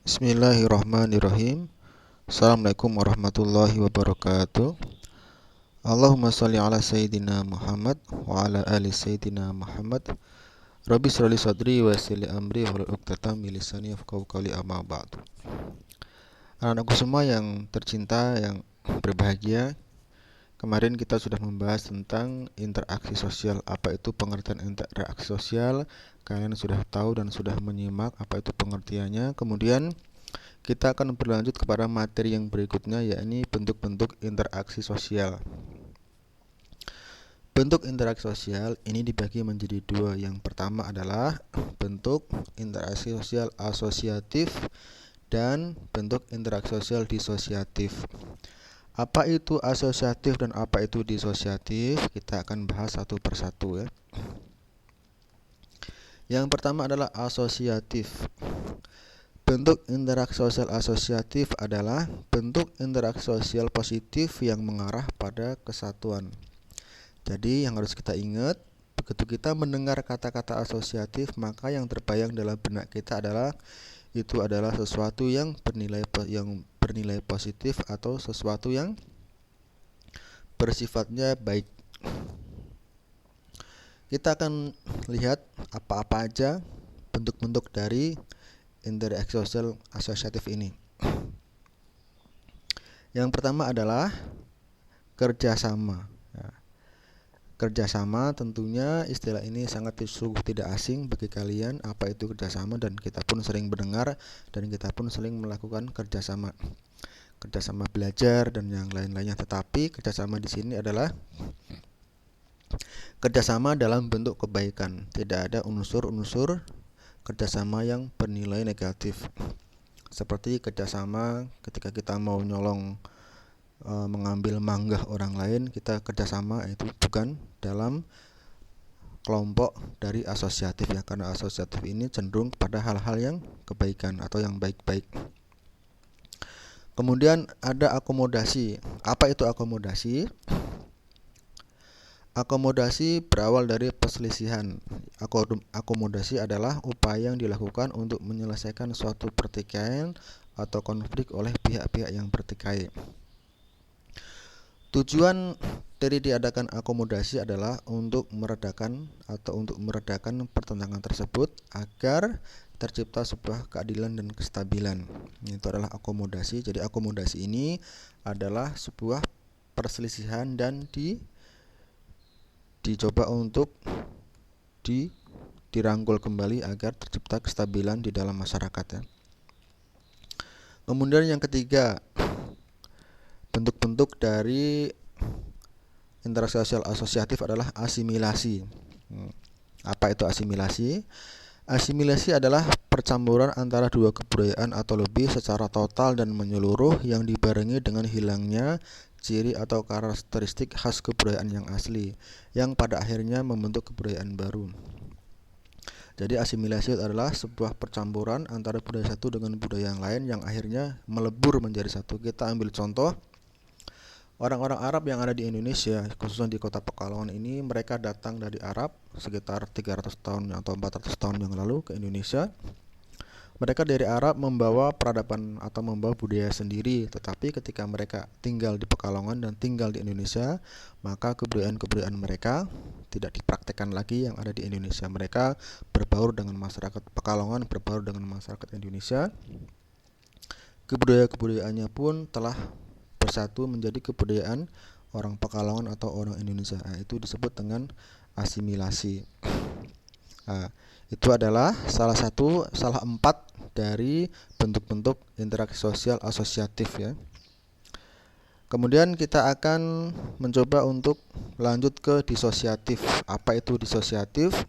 Bismillahirrahmanirrahim. Assalamualaikum warahmatullahi wabarakatuh. Allahumma sholli ala sayyidina Muhammad wa ala ali sayyidina Muhammad. Rabbi shrah li sadri wa yassir li amri wahlul 'uqdatam min lisani yafqahu qawli amma ba'du. Anak-anakku semua yang tercinta, yang berbahagia, kemarin kita sudah membahas tentang interaksi sosial. Apa itu pengertian interaksi sosial? Kalian sudah tahu dan sudah menyimak apa itu pengertiannya. Kemudian kita akan berlanjut kepada materi yang berikutnya, yakni bentuk-bentuk interaksi sosial. Bentuk interaksi sosial ini dibagi menjadi dua. Yang pertama adalah bentuk interaksi sosial asosiatif dan bentuk interaksi sosial disosiatif. Apa itu asosiatif dan apa itu disosiatif? Kita akan bahas satu persatu ya. Yang pertama adalah asosiatif. Bentuk interaksi sosial asosiatif adalah bentuk interaksi sosial positif yang mengarah pada kesatuan. Jadi yang harus kita ingat, begitu kita mendengar kata-kata asosiatif, maka yang terbayang dalam benak kita adalah itu adalah sesuatu yang bernilai positif atau sesuatu yang bersifatnya baik. Kita akan lihat apa-apa aja bentuk-bentuk dari interaksi sosial asosiatif ini. Yang pertama adalah kerjasama. Kerjasama tentunya istilah ini sangat sungguh tidak asing bagi kalian. Apa itu kerjasama? Dan kita pun sering mendengar dan kita pun sering melakukan kerjasama. Kerjasama belajar dan yang lain-lainnya. Tetapi kerjasama di sini adalah kerjasama dalam bentuk kebaikan. Tidak ada unsur-unsur kerjasama yang bernilai negatif, seperti kerjasama ketika kita mau nyolong mengambil manggah orang lain, kita kerjasama, itu bukan dalam kelompok dari asosiatif ya, karena asosiatif ini cenderung pada hal-hal yang kebaikan atau yang baik-baik. Kemudian ada akomodasi. Apa itu akomodasi? Akomodasi berawal dari perselisihan. Akomodasi adalah upaya yang dilakukan untuk menyelesaikan suatu pertikaian atau konflik oleh pihak-pihak yang bertikai. Tujuan dari diadakan akomodasi adalah untuk meredakan pertentangan tersebut agar tercipta sebuah keadilan dan kestabilan. Itu adalah akomodasi. Jadi akomodasi ini adalah sebuah perselisihan dan dicoba untuk dirangkul kembali agar tercipta kestabilan di dalam masyarakat ya. Kemudian yang ketiga, bentuk-bentuk dari interaksi sosial asosiatif adalah asimilasi. Apa itu asimilasi? Asimilasi adalah percampuran antara dua kebudayaan atau lebih secara total dan menyeluruh yang dibarengi dengan hilangnya ciri atau karakteristik khas kebudayaan yang asli, yang pada akhirnya membentuk kebudayaan baru. Jadi asimilasi adalah sebuah percampuran antara budaya satu dengan budaya yang lain yang akhirnya melebur menjadi satu. Kita ambil contoh, orang-orang Arab yang ada di Indonesia, khususnya di kota Pekalongan ini, mereka datang dari Arab sekitar 300 tahun atau 400 tahun yang lalu ke Indonesia. Mereka dari Arab membawa peradaban atau membawa budaya sendiri, tetapi ketika mereka tinggal di Pekalongan dan tinggal di Indonesia, maka kebudayaan-kebudayaan mereka tidak dipraktekkan lagi yang ada di Indonesia. Mereka berbaur dengan masyarakat Pekalongan, berbaur dengan masyarakat Indonesia. Kebudayaan-kebudayaannya pun telah bersatu menjadi kebudayaan orang Pekalongan atau orang Indonesia. Itu disebut dengan asimilasi. Itu adalah salah empat dari bentuk-bentuk interaksi sosial asosiatif ya. Kemudian kita akan mencoba untuk lanjut ke disosiatif. Apa itu disosiatif?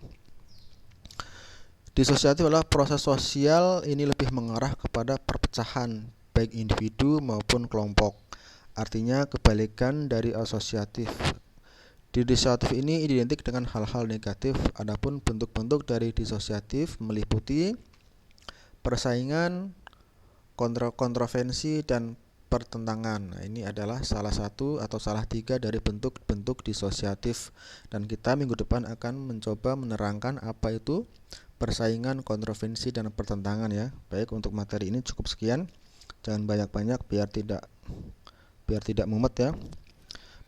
Disosiatif adalah proses sosial ini lebih mengarah kepada perpecahan baik individu maupun kelompok. Artinya kebalikan dari asosiatif. Disosiatif ini identik dengan hal-hal negatif. Adapun bentuk-bentuk dari disosiatif meliputi persaingan, kontroversi, dan pertentangan. Nah, ini adalah salah satu atau salah tiga dari bentuk-bentuk disosiatif. Dan kita minggu depan akan mencoba menerangkan apa itu persaingan, kontroversi, dan pertentangan ya. Baik, untuk materi ini cukup sekian. Jangan banyak-banyak biar tidak mumet ya.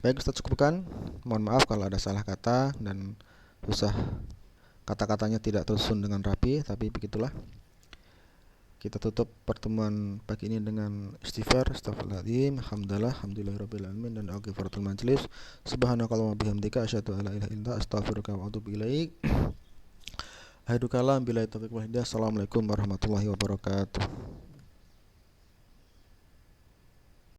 Baik, Ustaz cukupkan. Mohon maaf kalau ada salah kata dan susah, kata-katanya tidak tersusun dengan rapi, tapi begitulah. Kita tutup pertemuan pagi ini dengan istighfar, astaghfirullahaladzim, alhamdulillahirabbil alamin, dan aghfiratul majlis. Subhanakallahumma bihamdika asyhadu an la ilaha illa anta astaghfiruka wa atubu ilaik. Haidukala billahi taufiq wal hidayah. Assalamualaikum warahmatullahi wabarakatuh.